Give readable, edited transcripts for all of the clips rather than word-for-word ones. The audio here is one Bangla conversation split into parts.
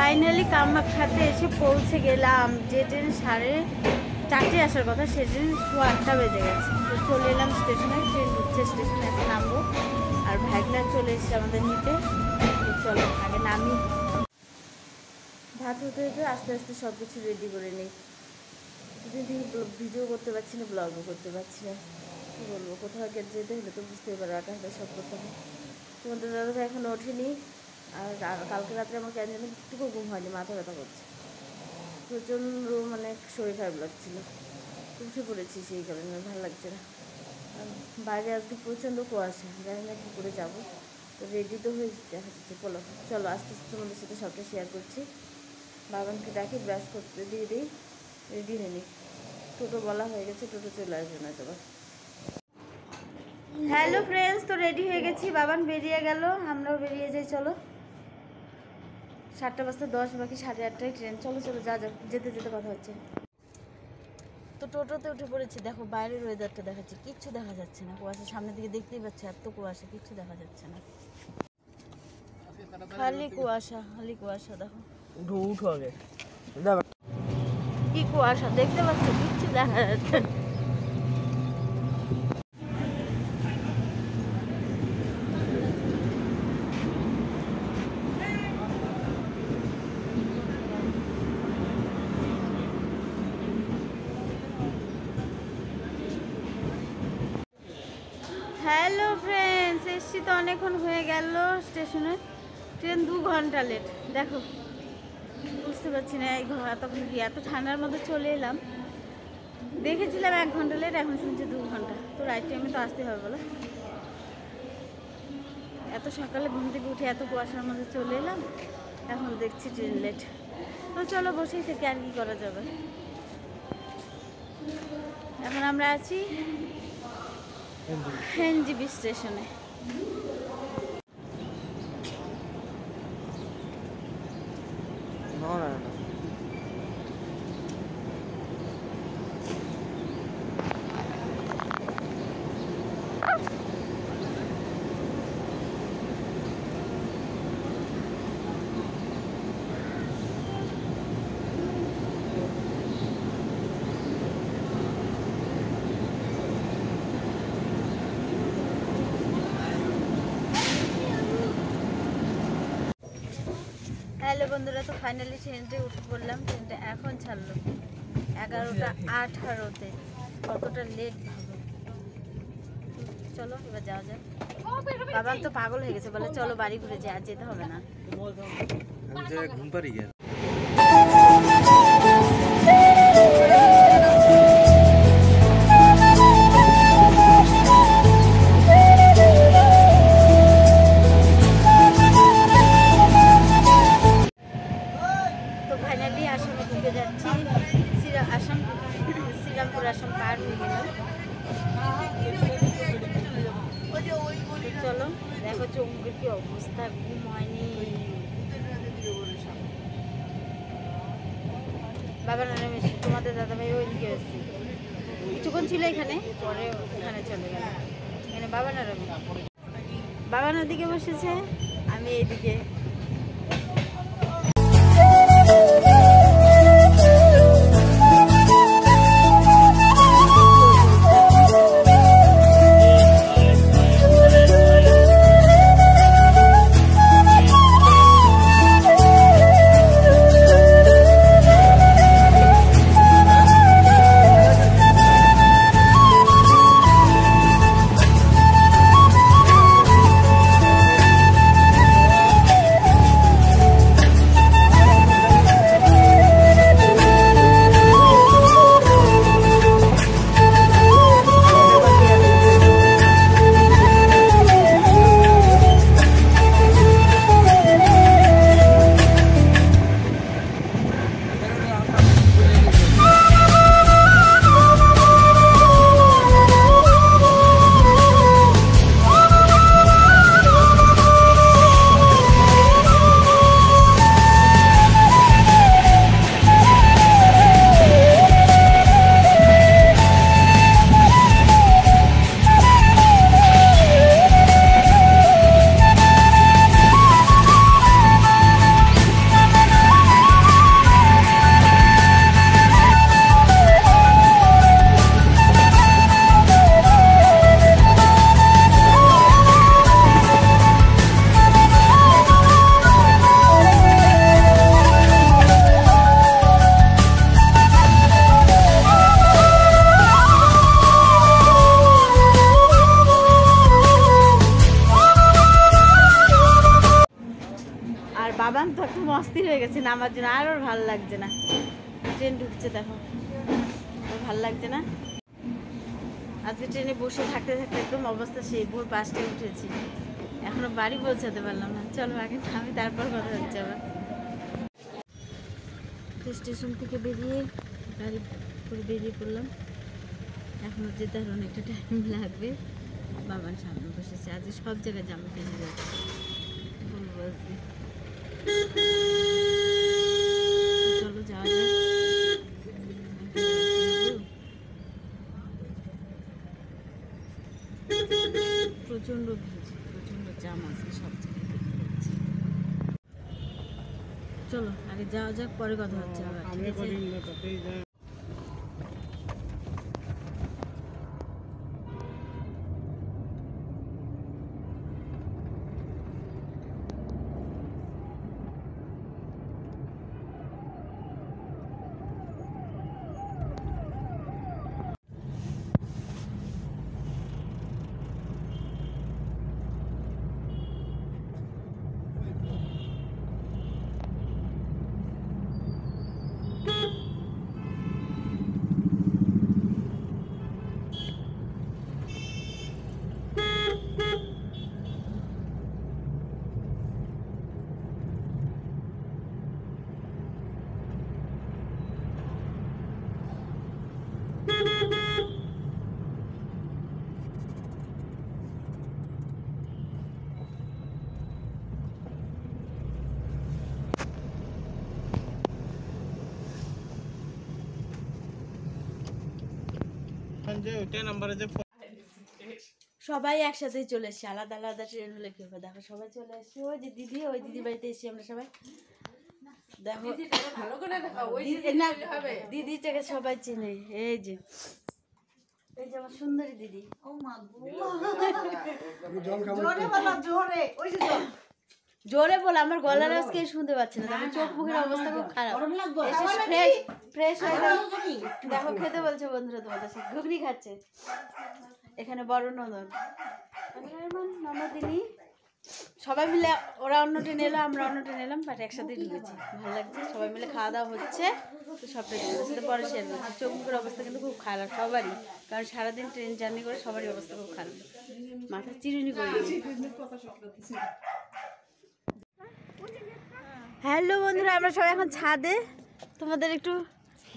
ফাইনালি কামাখ্যাতে এসে পৌঁছে গেলাম। যে ট্রেন 4:30 আসার কথা সে ট্রেন 8:15 বেজে গেছে। তো চলে এলাম স্টেশনে, ট্রেন ঢুকছে স্টেশনে, এখন নামবো। আর ভাইগনা চলে এসেছে আমাদের নিতে। চলো আগে নামি, ভাত হতে হতে আস্তে আস্তে সব কিছু রেডি করে নিই। ভিডিও করতে পারছি না, ব্লগও করতে পারছি না, কী বলবো। কোথাও যেতে হলে তো বুঝতেই পারো, হাতে সব করতে হবে। তোমাদের দাদাভাই এখনও ওঠেনি। আর কালকে রাত্রে আমার কেন যেন একটুকু ঘুম হয়নি, মাথা ব্যথা করছে প্রচণ্ড, মানে শরীর খারাপ লাগছিলো। উঠে পড়েছি সেই কারণে, ভালো লাগছে না। বাইরে আজকে প্রচণ্ড কুয়াশা, জানি না কী করে যাবো। তো রেডি তো হয়ে দেখা যাচ্ছে। চলো আস্তে আস্তে তোমাদের সাথে সবটা শেয়ার করছি। বাবানকে ডাকি, ব্রাশ করতে দিয়ে দিই, রেডি হয়নি। টোটো বলা হয়ে গেছে, টোটো চলে আসবে না তো। হ্যালো ফ্রেন্ডস, তো রেডি হয়ে গেছি। বাবান বেরিয়ে গেল, আমরাও বেরিয়ে যাই। চলো 7:10 বাকি, 8:30টায় ট্রেন। চলো যা যেতে যেতে কথা হচ্ছে। তো টোটোতে উঠে পড়েছি। দেখো বাইরের ওয়েদারটা দেখাচ্ছে, কিচ্ছু দেখা যাচ্ছে না। কুয়াশা সামনের দিকে দেখতেই পাচ্ছি, এত কুয়াশা, কিচ্ছু দেখা যাচ্ছে না। খালি কুয়াশা। দেখো উঠো আগে, কি কুয়াশা দেখতে পাচ্ছ, কিচ্ছু দেখা যাচ্ছে না। হ্যালো ফ্রেন্ডস, এসছি তো অনেকক্ষণ হয়ে গেল স্টেশনে। ট্রেন 2 ঘন্টা লেট। দেখো বুঝতে পারছি না তখন কি এত ঠান্ডার মধ্যে চলে এলাম। দেখেছিলাম 1 ঘন্টা লেট, এখন শুনছি 2 ঘন্টা। তো রাইট টাইমে তো আসতে হবে বলো। এত সকালে ঘুম থেকে উঠে এত কুয়াশার মধ্যে চলে এলাম, এখন দেখছি ট্রেন লেট। তো চলো বসেই থেকে আর কি করা যাবে। এখন আমরা আছি এনজিবি স্টেশনে। হ্যালো বন্ধুরা, তো ফাইনালি ট্রেনটে উঠে পড়লাম। ট্রেনটা এখন ছাড়লো 11:18-তে। কতটা লেট ভাবো। চলো এবার যাওয়া যাক। বাবা তো পাগল হয়ে গেছে, বলে চলো বাড়ি ঘুরে যাই, আর যেতে হবে না। ঘুম পাড়ি গিয়ে শ্রীরামপুর আসাম পার হয়ে গেলাম। চলো দেখো চোখের কি অবস্থা, ঘুম হয়নি। বাবা নাম এসে তোমাদের দাদাভাই ওইদিকে এসেছি, কিছুক্ষণ ছিল এখানে, পরে ওখানে চলে গেল। এখানে বাবা নদীকে বসেছে, আমি এইদিকে। আর বাবান তো একদম অস্থির হয়ে গেছে নামার জন্য, আর ওর ভালো লাগছে না। ট্রেন ঢুকছে দেখো, ওর ভালো লাগছে না। আজকে ট্রেনে বসে থাকতে থাকতে একদম অবস্থা সেই, ভোর 5টায় উঠেছি, এখনো বাড়ি পৌঁছাতে পারলাম না। চলো আগে আমি তারপর কথা হচ্ছে আবার। স্টেশন থেকে বেরিয়ে গাড়ি করে বেরিয়ে পড়লাম। এখনও যেতে আর অনেকটা টাইম লাগবে। বাবার সামনে বসেছে, আজকে সব জায়গায় জামা কিনে যাচ্ছে বলবো আজকে। চলো যাওয়া যাক। প্রচণ্ড ভিড়, প্রচণ্ড জাম আছে সব জায়গায়। চলো আগে যাওয়া যাক, পরে কথা হচ্ছে আবার, ঠিক আছে? সবাই একসাথেই চলে এসছি, আলাদা আলাদা ট্রেন হলে কি হবে। দেখো সবাই চলে এসছি, ওই যে দিদি, ওই দিদি বাড়িতে এসছি আমরা সবাই। দেখো দিদিটাকে সবাই চেনে, এই যে আমার সুন্দরী দিদি। জোরে বল, আমার গলার আওয়াজ কেউ শুনতে পাচ্ছে না। দেখো চোখ মুখের অবস্থা খুব খারাপ। ফ্রেশ হয়ে দেখো খেতে বলছে বন্ধুরা তোমাদের সাথে, ঘুগনি খাচ্ছে। এখানে বড় ননদ, ননদিনী, সবাই মিলে, ওরা অন্য ট্রেনে এলো, আমরা অন্য ট্রেনে এলাম, বাট একসাথে ঢুকেছি, ভালো লাগছে। সবাই মিলে খাওয়া দাওয়া হচ্ছে, তো সবটাই তোমাদের সাথে পরে শেয়ার করছি। চোখ মুখের অবস্থা কিন্তু খুব খারাপ সবারই, কারণ সারাদিন ট্রেন জার্নি করে সবারই অবস্থা খুব খারাপ, মাথা চিরুনি করে। হ্যালো বন্ধুরা, আমরা সবাই এখন ছাদে, তোমাদের একটু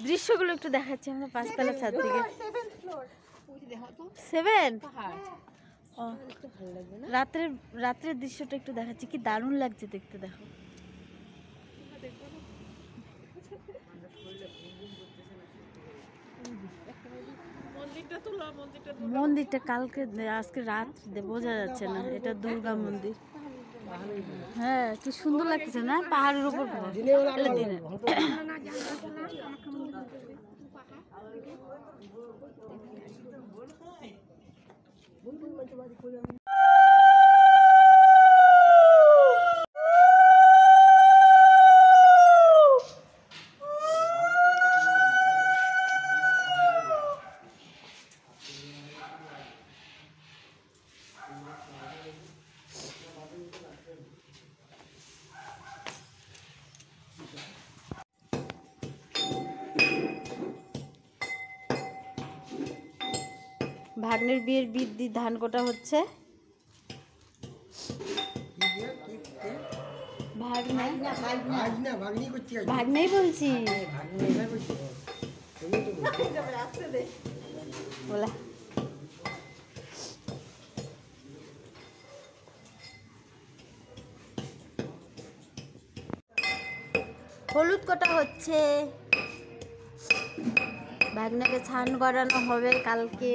দৃশ্যগুলো একটু দেখাচ্ছি। আমরা 5তলা ছাদ থেকে, 7 রাত্রের দৃশ্যটা একটু দেখাচ্ছি, কি দারুণ লাগছে দেখতে। দেখো মন্দিরটা কালকে, আজকে রাত বোঝা যাচ্ছে না, এটা দুর্গা মন্দির। হ্যাঁ কি সুন্দর লাগতেছে না, পাহাড়ের উপর। ভাগ্নের বিয়ের বৃদ্ধি ধান কোটা হচ্ছে। ভাগ্নেই বলছি, বলা হলুদ কোটা হচ্ছে, ভাগ্নাকে ছান করানো হবে কালকে।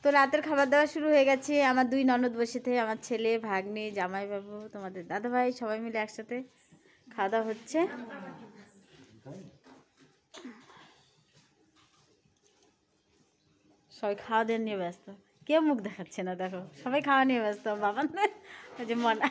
তো রাতের খাবার দাবার শুরু হয়ে গেছে। আমার 2 ননদ বসেতে, আমার ছেলে, ভাগ্নে, জামাইবাবু, তোমাদের দাদাভাই সবাই মিলে একসাথে খাওয়া দাওয়া হচ্ছে। সবাই খাওয়া দাওয়া নিয়ে ব্যস্ত, কেউ মুখ দেখাচ্ছে না। দেখো সবাই খাওয়া নিয়ে ব্যস্ত। বাবা ওই যে মনা